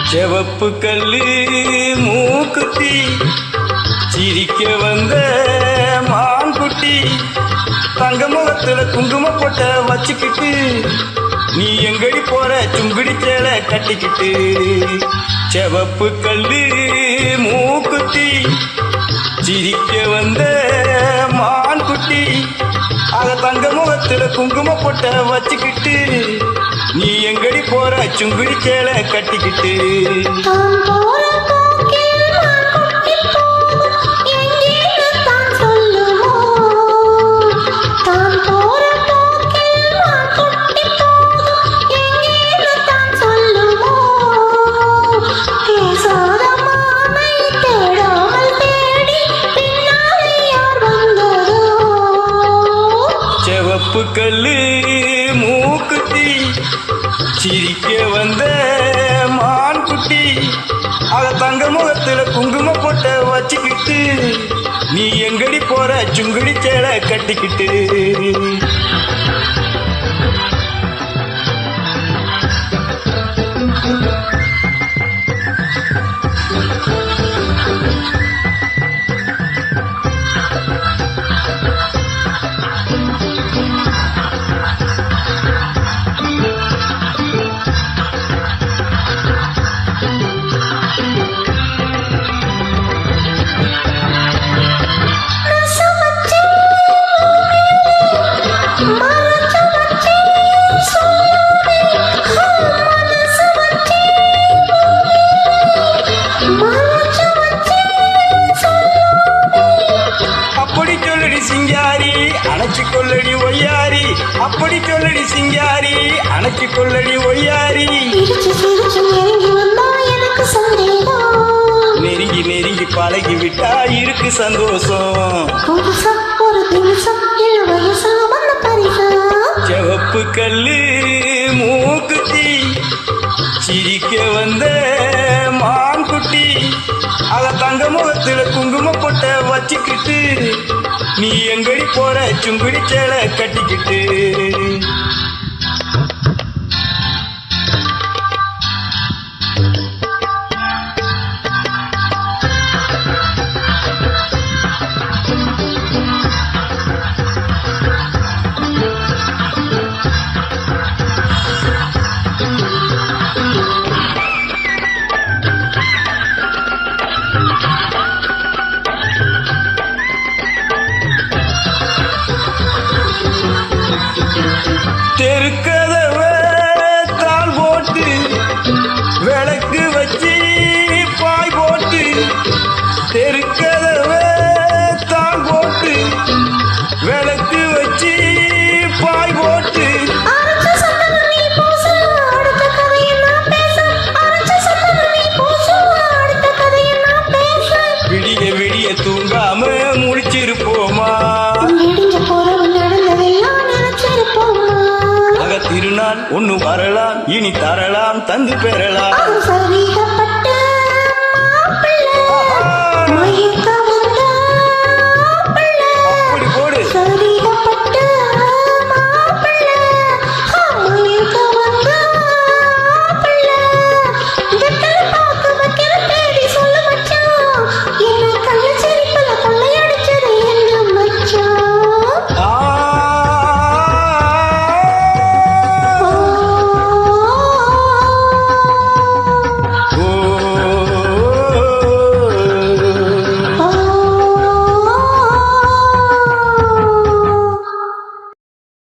செவப்பு கல்லு மூக்குத்தி சிரிக்க வந்த மான்குட்டி தங்க முகத்துல குங்கும போட்ட வச்சுக்கிட்டு நீ எங்கடி போற சுங்குடி சேலை கட்டிக்கிட்டு செவப்பு கல்லு மூக்குத்தி சிரிக்க வந்த மான்குட்டி அத தங்க முகத்துல குங்கும போட்ட வச்சுக்கிட்டு நீ எங்கடி போற சுங்குடி சேலை கட்டிக்கிட்டு செவப்பு கல்லு மூக்குத்தி சிரிக்க வந்த மான்குட்டி அத தங்க முகத்துல குங்கும போட்ட வச்சுக்கிட்டு நீ எங்கடி போற சுங்குடி சேலை கட்டிக்கிட்டு சிங்காரி அணைச்சு கொள்ளடி ஒய்யாரி அப்படி சொல்லடி சிங்காரி அணைச்சு கொள்ளடி ஒய்யாரி நெருங்கி நெருங்கி பழகி விட்டா இருக்கு சந்தோஷம் செவப்பு கல்லு மூக்குத்தி சிரிக்க வந்த மான்குட்டி அத தங்க முகத்துல குங்கும போட்ட வச்சுக்கிட்டு நீ எங்கடி போற சுங்குடி சேலை கட்டிக்கிட்டு தெருக்கதவ தாள் போட்டு விளக்கு வச்சு பாய் போட்டு தெருக்கதவ தாள் போட்டு விளக்கு வச்சு பாய் போட்டு விடிய விடிய தூங்காம முடிச்சிருப்போமா திருநாள் ஒண்ணு வரலாம் இனி தரலாம் தந்து பெறலாம்